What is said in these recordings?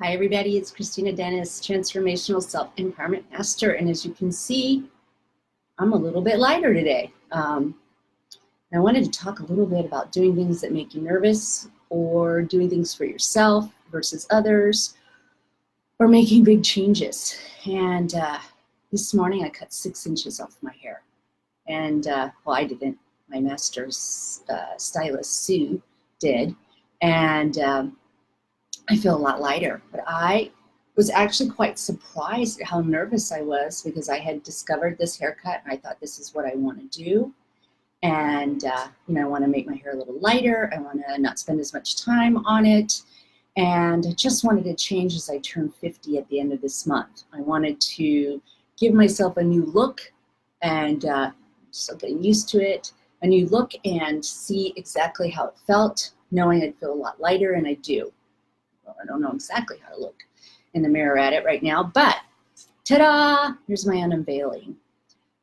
Hi everybody, it's Kristina Dennis, Transformational Self-Empowerment Master, and as you can see, I'm a little bit lighter today. I wanted to talk a little bit about doing things that make you nervous, or doing things for yourself versus others, or making big changes. And this morning I cut 6 inches off my hair. And well, I didn't. My master's stylist, Sue, did. And I feel a lot lighter, but I was actually quite surprised at how nervous I was because I had discovered this haircut and I thought this is what I want to do. And, I want to make my hair a little lighter. I want to not spend as much time on it. And I just wanted to change as I turned 50 at the end of this month. I wanted to give myself a new look and still getting used to it, a new look and see exactly how it felt, knowing I'd feel a lot lighter, and I do. I don't know exactly how to look in the mirror at it right now, but ta-da, here's my unveiling.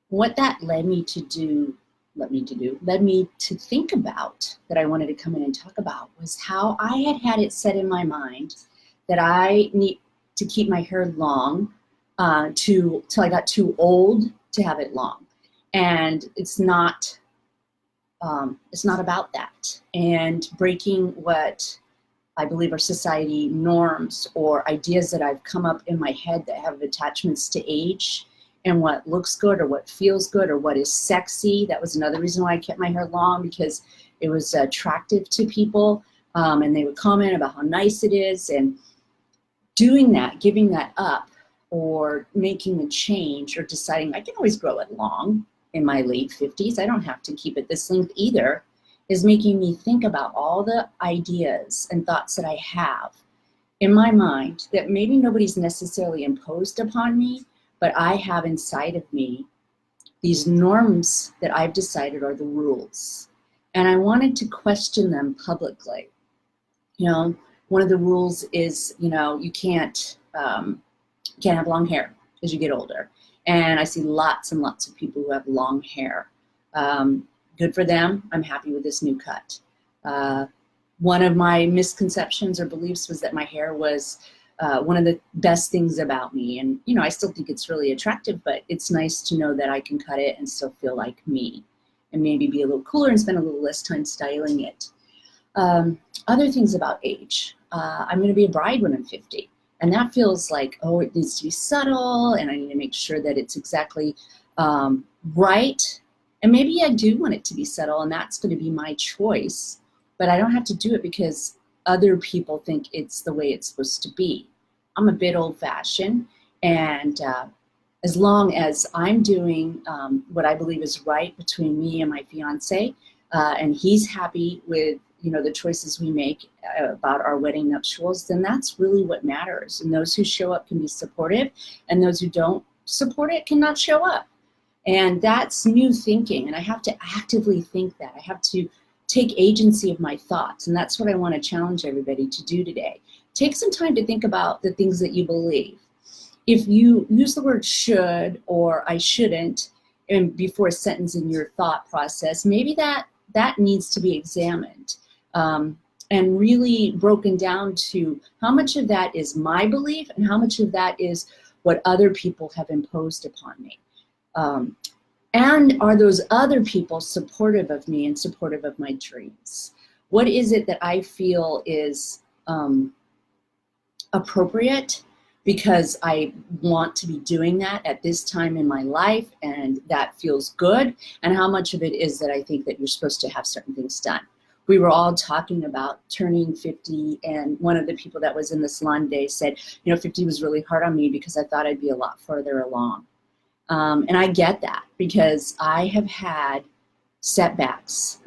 What that led me to think about, that I wanted to come in and talk about, was how I had it set in my mind that I need to keep my hair long till I got too old to have it long. And it's not about that. And breaking what I believe are society norms or ideas that I've come up in my head that have attachments to age and what looks good or what feels good or what is sexy. That was another reason why I kept my hair long, because it was attractive to people, and they would comment about how nice it is. And doing that, giving that up, or making a change, or deciding I can always grow it long in my late 50s. I don't have to keep it this length either, is making me think about all the ideas and thoughts that I have in my mind that maybe nobody's necessarily imposed upon me, but I have inside of me these norms that I've decided are the rules. And I wanted to question them publicly. One of the rules is, you can't have long hair as you get older. And I see lots and lots of people who have long hair. Good for them. I'm happy with this new cut. One of my misconceptions or beliefs was that my hair was one of the best things about me. And, I still think it's really attractive, but it's nice to know that I can cut it and still feel like me, and maybe be a little cooler and spend a little less time styling it. Other things about age. I'm going to be a bride when I'm 50. And that feels like, it needs to be subtle, and I need to make sure that it's exactly right. And maybe I do want it to be subtle, and that's going to be my choice, but I don't have to do it because other people think it's the way it's supposed to be. I'm a bit old-fashioned, and as long as I'm doing what I believe is right between me and my fiance, and he's happy with the choices we make about our wedding nuptials, then that's really what matters. And those who show up can be supportive, and those who don't support it cannot show up. And that's new thinking, and I have to actively think that. I have to take agency of my thoughts, and that's what I want to challenge everybody to do today. Take some time to think about the things that you believe. If you use the word should or I shouldn't before a sentence in your thought process, maybe that needs to be examined and really broken down to how much of that is my belief and how much of that is what other people have imposed upon me. And are those other people supportive of me and supportive of my dreams? What is it that I feel is appropriate because I want to be doing that at this time in my life, and that feels good? And how much of it is that I think that you're supposed to have certain things done? We were all talking about turning 50, and one of the people that was in the salon today said, 50 was really hard on me because I thought I'd be a lot further along. And I get that, because I have had setbacks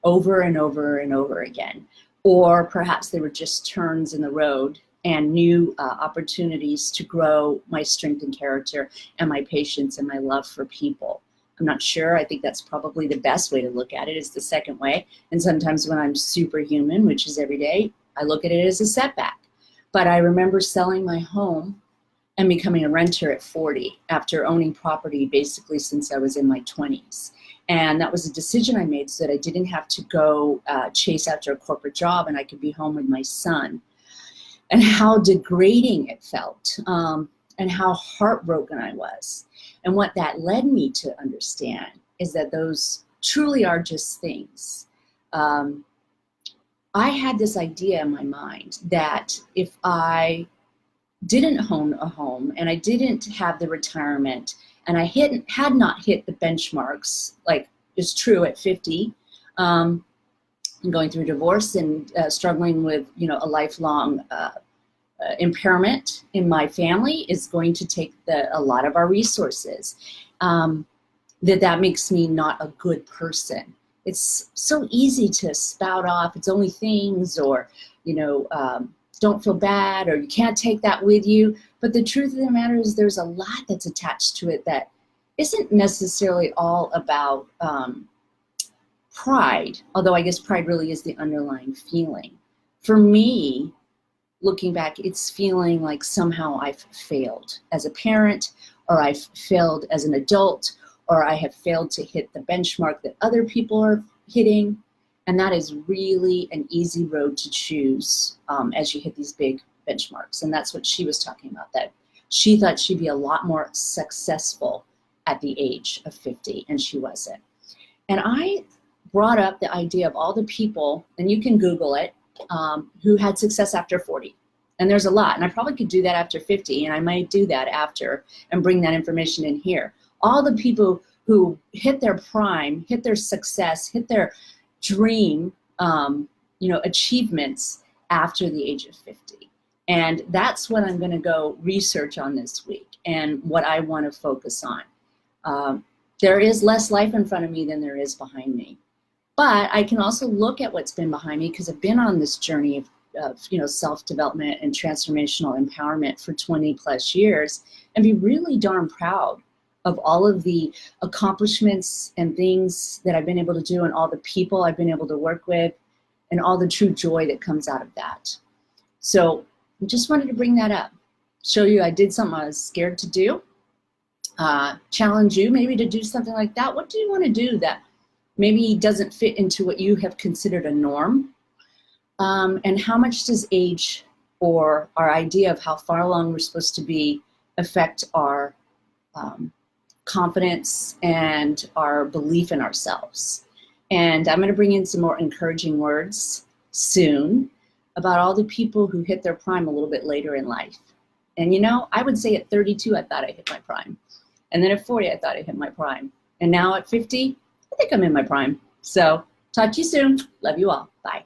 over and over and over again. Or perhaps they were just turns in the road and new opportunities to grow my strength and character and my patience and my love for people. I'm not sure. I think that's probably the best way to look at it, is the second way. And sometimes when I'm superhuman, which is every day, I look at it as a setback. But I remember selling my home and becoming a renter at 40 after owning property basically since I was in my 20s. And that was a decision I made so that I didn't have to go chase after a corporate job, and I could be home with my son. and how degrading it felt, and how heartbroken I was. And what that led me to understand is that those truly are just things. I had this idea in my mind that if I didn't own a home and I didn't have the retirement and I had not hit the benchmarks, like is true at 50, and going through divorce and struggling with, a lifelong impairment in my family is going to take a lot of our resources. That makes me not a good person. It's so easy to spout off, it's only things, or, don't feel bad, or you can't take that with you. But the truth of the matter is there's a lot that's attached to it that isn't necessarily all about pride, although I guess pride really is the underlying feeling. For me, looking back, it's feeling like somehow I've failed as a parent, or I've failed as an adult, or I have failed to hit the benchmark that other people are hitting. And that is really an easy road to choose as you hit these big benchmarks. And that's what she was talking about, that she thought she'd be a lot more successful at the age of 50, and she wasn't. And I brought up the idea of all the people, and you can Google it, who had success after 40. And there's a lot, and I probably could do that after 50, and I might do that after and bring that information in here. All the people who hit their prime, hit their success, hit their dream, achievements after the age of 50. And that's what I'm going to go research on this week and what I want to focus on. There is less life in front of me than there is behind me. But I can also look at what's been behind me, because I've been on this journey of self-development and transformational empowerment for 20 plus years, and be really darn proud of all of the accomplishments and things that I've been able to do, and all the people I've been able to work with, and all the true joy that comes out of that. So I just wanted to bring that up, show you I did something I was scared to do, challenge you maybe to do something like that. What do you want to do that maybe doesn't fit into what you have considered a norm? And how much does age, or our idea of how far along we're supposed to be, affect our confidence and our belief in ourselves? And I'm going to bring in some more encouraging words soon about all the people who hit their prime a little bit later in life. And I would say at 32, I thought I hit my prime. And then at 40, I thought I hit my prime. And now at 50, I think I'm in my prime. So talk to you soon. Love you all. Bye.